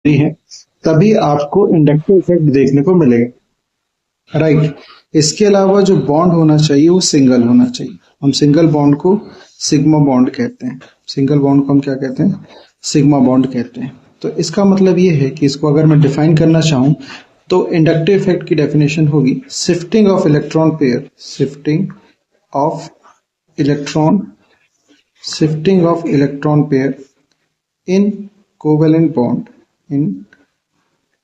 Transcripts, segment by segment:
है, तभी आपको इंडक्टिव इफेक्ट देखने को मिलेगा। राइट। इसके अलावा जो बॉन्ड होना चाहिए वो सिंगल होना चाहिए। हम सिंगल बॉन्ड को सिग्मा बॉन्ड कहते हैं। सिंगल बॉन्ड को हम क्या कहते हैं? सिग्मा बॉन्ड कहते हैं। तो इसका मतलब ये है कि इसको अगर मैं डिफाइन करना चाहूँ तो इंडक्टिव इफेक्ट की डेफिनेशन होगी shifting of electron pair, of electron shifting of electron pair in covalent bond in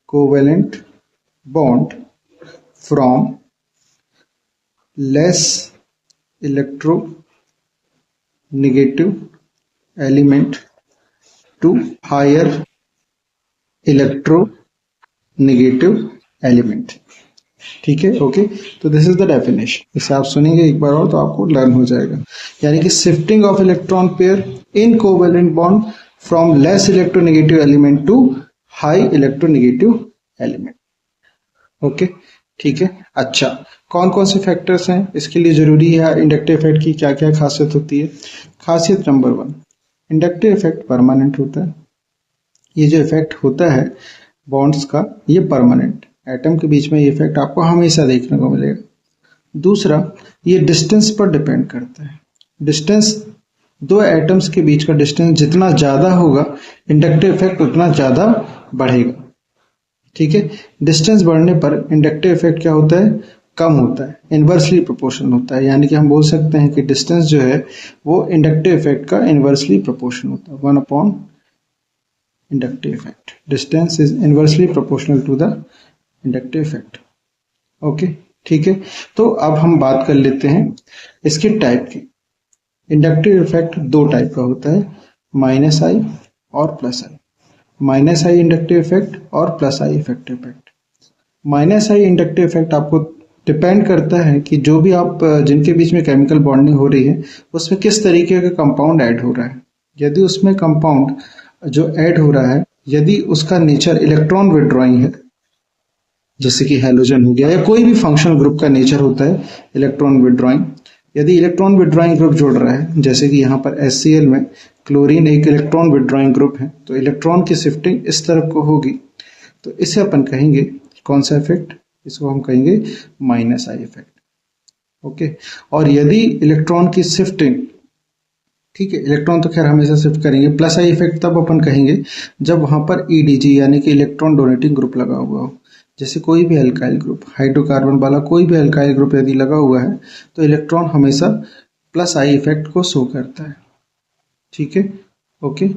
covalent bond from less electronegative element to higher electronegative element। ठीक है, ओके। तो दिस इज द डेफिनेशन। इसे आप सुनेंगे एक बार और तो आपको लर्न हो जाएगा। यानी कि shifting of electron pair in covalent bond from less electronegative element to high electronegative element. Okay, ठीक है। अच्छा, कौन कौन से फैक्टर्स हैं इसके लिए जरूरी है? इंडक्टिव इफेक्ट की क्या क्या खासियत होती है? खासियत नंबर 1, इंडक्टिव इफेक्ट परमानेंट होता है। ये जो इफेक्ट होता है बॉन्ड्स का, ये परमानेंट, एटम के बीच में ये इफेक्ट आपको हमेशा देखने को मिलेगा। दूसरा, ये डिस्टेंस पर डिपेंड करता है। डिस्टेंस, दो एटम्स के बीच का डिस्टेंस जितना ज्यादा होगा इंडक्टिव इफेक्ट उतना ज्यादा बढ़ेगा। ठीक है, डिस्टेंस बढ़ने पर इंडक्टिव इफेक्ट क्या होता है? कम होता है, इनवर्सली प्रोपोर्शनल होता है। यानी कि हम बोल सकते हैं कि डिस्टेंस जो है वो इंडक्टिव इफेक्ट का इनवर्सली प्रोपोर्शनल होता है, 1 upon inductive effect. Distance is inversely proportional to the inductive effect. Okay, ठीक है। तो अब हम बात कर लेते हैं इसके टाइप की। इंडक्टिव इफेक्ट दो टाइप का होता है, माइनस आई और प्लस आई। माइनस आई इंडक्टिव इफेक्ट और प्लस आई इफेक्टिव इफेक्ट। माइनस आई इंडक्टिव इफेक्ट आपको डिपेंड करता है कि जो भी आप जिनके बीच में केमिकल बॉन्डिंग हो रही है उसमें किस तरीके का कंपाउंड ऐड हो रहा है। यदि उसमें कंपाउंड जो ऐड हो रहा है, यदि उसका नेचर इलेक्ट्रॉन विड्रॉइंग है, जैसे कि हैलोजन हो गया, या कोई भी फंक्शनल ग्रुप का नेचर होता है इलेक्ट्रॉन विड्रॉइंग, यदि इलेक्ट्रॉन विड्रॉइंग ग्रुप जुड़ रहा है, जैसे कि यहाँ पर HCl में क्लोरीन एक इलेक्ट्रॉन विड्रॉइंग ग्रुप है, तो इलेक्ट्रॉन की शिफ्टिंग इस तरफ को होगी, तो इसे अपन कहेंगे कौन सा इफेक्ट? इसको हम कहेंगे माइनस आई इफेक्ट। ओके, और यदि इलेक्ट्रॉन की शिफ्टिंग, ठीक है, इलेक्ट्रॉन तो खैर हमेशा शिफ्ट करेंगे, प्लस आई इफेक्ट तब अपन कहेंगे जब वहां पर EDG यानी कि इलेक्ट्रॉन डोनेटिंग ग्रुप लगा हुआ हो। जैसे कोई भी अल्काइल ग्रुप, हाइड्रोकार्बन वाला कोई भी अल्काइल ग्रुप यदि लगा हुआ है तो इलेक्ट्रॉन हमेशा प्लस आई इफेक्ट को शो करता है। ठीक है, ओके।